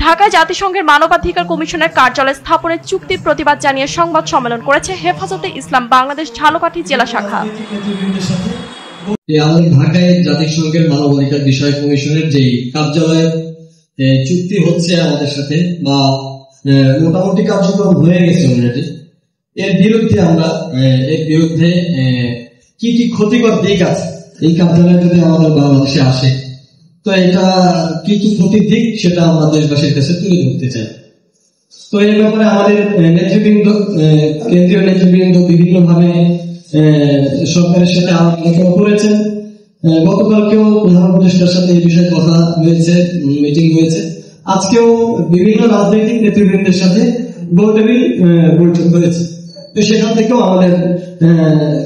ঢাকায় জাতিসংঘের মানবাধিকার কমিশনের কার্যালয় স্থাপনের চুক্তির প্রতিবাদ জানিয়ে সংবাদ সম্মেলন করেছে হেফাজতে ইসলাম বাংলাদেশ ঝালকাঠি জেলা শাখা। আমাদের ঢাকায় জাতিসংঘের মানবাধিকার বিষয়ক কমিশনের যে কার্যালয়ের চুক্তি হচ্ছে আমাদের সাথে বা মোটামুটি কার্যক্রম হয়ে গেছে অলরেডি, এর বিরুদ্ধে কি কি ক্ষতিকর দিক আছে এই কার্যালয় যদি আমাদের বাংলাদেশে আসে, তো এটা কি কি ক্ষতির দিক সেটা আমরা দেশবাসীর কাছে তুলে ধরতে চাই। তো এই ব্যাপারে আমাদের নেতৃবৃন্দ, কেন্দ্রীয় নেতৃবৃন্দ বিভিন্ন ভাবে সরকারের সাথে আলোচনা করেছেন। গতকালকেও প্রধান উপদেষ্টার সাথে এই বিষয়ে কথা হয়েছে, মিটিং হয়েছে। আজকেও বিভিন্ন রাজনৈতিক নেতৃবৃন্দের সাথে গোলটেবিল বৈঠক হয়েছে। তো সেখান থেকেও আমাদের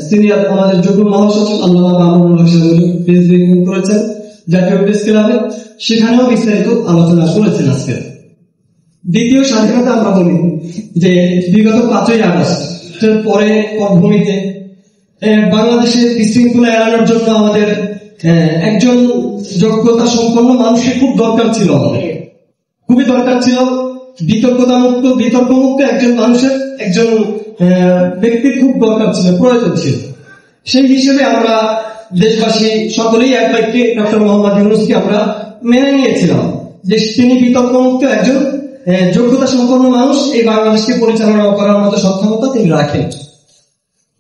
সিনিয়র, আমাদের যুগ্ম মহাসচিব আল্লামা মামুনুল হক প্রেস ব্রিফিং করেছেন জাতীয় প্রেস ক্লাবে, সেখানেও বিস্তারিত আলোচনা করেছেন। আজকে দ্বিতীয় স্বাধীনতা আমরা বলি যে বিগত 5ই আগস্টের পরে পটভূমিতে বাংলাদেশের বিশৃঙ্খলা এড়ানোর জন্য আমাদের একজন যোগ্যতা সম্পন্ন মানুষের খুব দরকার ছিল, আমাদের খুবই দরকার ছিল। বিতর্কমুক্ত একজন মানুষের, একজন ব্যক্তির খুব দরকার ছিল, প্রয়োজন ছিল। সেই হিসেবে আমরা দেশবাসী সকলেই এক বাক্যে ডক্টর মোহাম্মদ ইউনূসকে আমরা মেনে নিয়েছিলাম যে তিনি বিতর্কমুক্ত একজন যোগ্যতা সম্পন্ন মানুষ, এই বাংলাদেশকে পরিচালনা করার মতো সক্ষমতা তিনি রাখেন।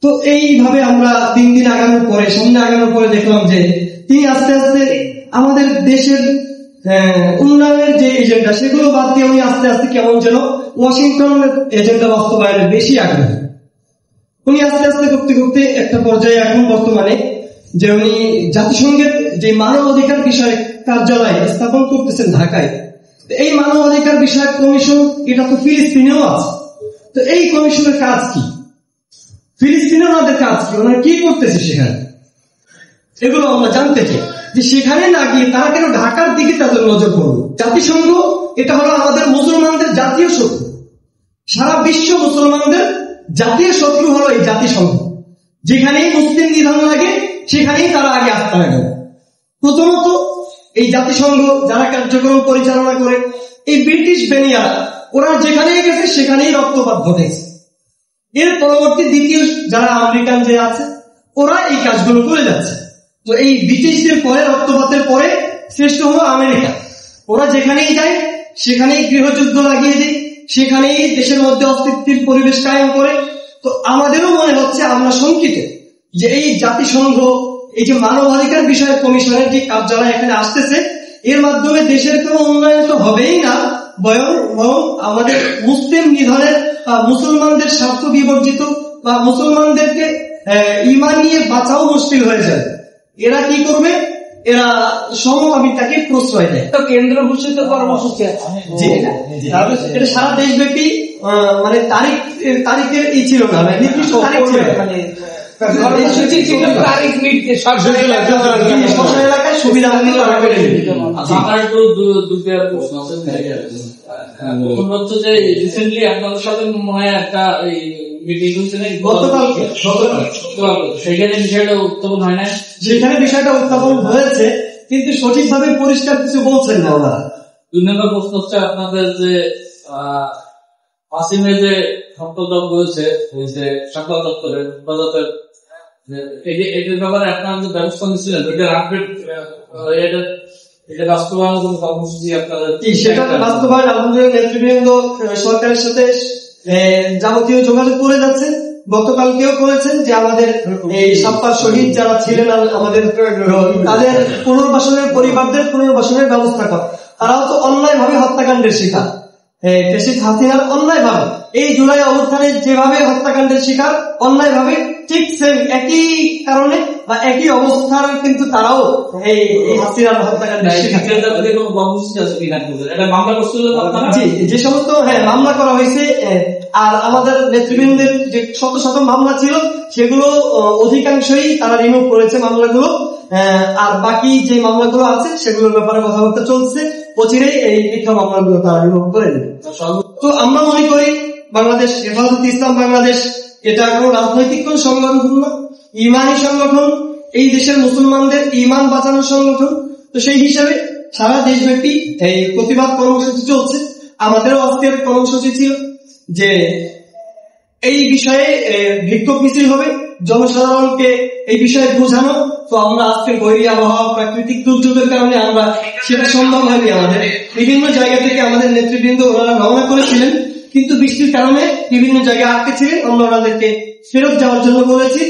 তো এইভাবে আমরা দিন আগানোর পরে, সামনে আগানোর পরে দেখলাম যে তিনি আস্তে আস্তে আমাদের দেশের উন্নয়নের যে এজেন্ডা সেগুলো বাদ দিয়ে উনি আস্তে আস্তে কেমন যেন ওয়াশিংটনের এজেন্ডা বাস্তবায়নের বেশি আগ্রহী। উনি আস্তে আস্তে করতে করতে একটা পর্যায়ে এখন বর্তমানে যে উনি জাতিসংঘের যে মানব অধিকার বিষয়ক কার্যালয় স্থাপন করতেছেন ঢাকায়, এই মানব অধিকার বিষয়ক কমিশন এটা তো ফিলিস্তিনেও আছে। তো এই কমিশনের কাজ কি, ফিলিস্তিনে ওনাদের কাজ কি, ওনারা কি করতেছে সেখানে, এগুলো আমরা জানতে চাই। যে সেখানে না গিয়ে তারা কেন ঢাকার দিকে তাদের নজর পড়বে। জাতিসংঘ এটা হলো আমাদের মুসলমানদের জাতীয় শত্রু, সারা বিশ্ব মুসলমানদের জাতীয় শত্রু হলো এই জাতিসংঘ। যেখানেই মুসলিম নিধন লাগে সেখানেই তারা আগে আস্থা রাখে। প্রথমত এই জাতিসংঘ যারা কার্যক্রম পরিচালনা করে, এই ব্রিটিশ বেনিয়া, ওরা যেখানেই গেছে সেখানেই রক্তপাত ঘটেছে। এর পরবর্তী দ্বিতীয় যারা আমেরিকান যে আছে, ওরা এই কাজগুলো করে যাচ্ছে। তো এই ব্রিটিশদের পরে, রক্তপাতের পরে শ্রেষ্ঠ হলো আমেরিকা। ওরা যেখানেই যায় সেখানেই গৃহযুদ্ধ লাগিয়ে দেয়, সেখানেই দেশের মধ্যে অস্তিত্বের পরিবেশ কায়েম করে। তো আমাদেরও মনে হচ্ছে, আমরা শঙ্কিত যে এই জাতিসংঘ, এই যে মানবাধিকার বিষয়ক কমিশনের যে কার্যালয় এখানে আসতেছে, এর মাধ্যমে দেশের কোনো উন্নয়ন তো হবেই না, বরং আমাদের মুসলিম নিধনের, মুসলমানদের স্বার্থ বিবর্জিত বা মুসলমানদেরকে ঈমান নিয়ে বাঁচাও মুশকিল হয়ে যায়। এরা কি করবে, এরা সমকামিতাকে প্রশ্রয় দেয়। তো কেন্দ্র ঘোষিত কর্মসূচি এটা সারা দেশব্যাপী, মানে তারিখের ই ছিল না, নির্দিষ্ট তারিখ ছিল, এলাকায় সুবিধা সেখানে বিষয়টা উত্থাপন হয়েছে, কিন্তু সঠিকভাবে পরিষ্কার কিছু বলছেন না ওরা। 2 নম্বর প্রশ্ন হচ্ছে আপনাদের যে আসিমে যে সম্পাদক হয়েছে, ওই যে সরকার দপ্তরের হেফাজতের, এটার ব্যাপারে আপনারা যে ব্যবস্থা নিচ্ছিলেন, এটার আপডেট, এটা বাস্তবায়ন কোন কর্মসূচি আপনারা? সেটা বাস্তবায়ন আমাদের নেতৃবৃন্দ সরকারের সাথে যাবতীয় যোগাযোগ করে যাচ্ছে। গতকালকেও করেছেন যে আমাদের এই সাপ্তাহ শহীদ যারা ছিলেন আমাদের, তাদের পুনর্বাসনের, পরিবারদের পুনর্বাসনের ব্যবস্থা করা। তারাও তো অন্যায় ভাবে হত্যাকাণ্ডের শিকার, ফ্যাসিস্ট হাসিনার অন্যায় ভাবে, এই জুলাই অবস্থানে যেভাবে হত্যাকাণ্ডের শিকার অন্যায় ভাবে, ঠিক সেম একই কারণে বা একই অবস্থার কিন্তু তারাও এই হাসিনার হত্যাকাণ্ডের শিকার। যে সমস্ত মামলা করা হয়েছে, আর আমাদের নেতৃবৃন্দের যে শত শত মামলা ছিল সেগুলো অধিকাংশই তারা রিমুভ করেছে মামলাগুলো, আর বাকি যে মামলাগুলো আছে সেগুলোর ব্যাপারে কথাবার্তা চলছে। অচিরেই এই মিথ্যা মামলাগুলো তারা রিমুভ করে দেবে। তো আমরা মনে করি বাংলাদেশ হেফাজতে ইসলাম বাংলাদেশ এটা কোনো রাজনৈতিক কোন সংগঠন না, ইমানি সংগঠন, এই দেশের মুসলমানদের ইমান বাঁচানোর সংগঠন। তো সেই হিসাবে সারা দেশব্যাপী এই প্রতিবাদ কর্মসূচি চলছে। আমাদেরও আজকের কর্মসূচি ছিল যে এই বিষয়ে বিক্ষোভ মিছিল হবে, জনসাধারণকে এই বিষয়ে বোঝানো। তো আমরা আজকে বৈরী আবহাওয়া, প্রাকৃতিক দুর্যোগের কারণে আমরা সেটা সম্ভব হয়নি। আমাদের বিভিন্ন জায়গা থেকে আমাদের নেতৃবৃন্দ ওনারা রওনা করেছিলেন, কিন্তু বৃষ্টির কারণে বিভিন্ন জায়গায় আটকে ছিলেন। আমরা ওনাদেরকে ফেরত যাওয়ার জন্য বলেছি।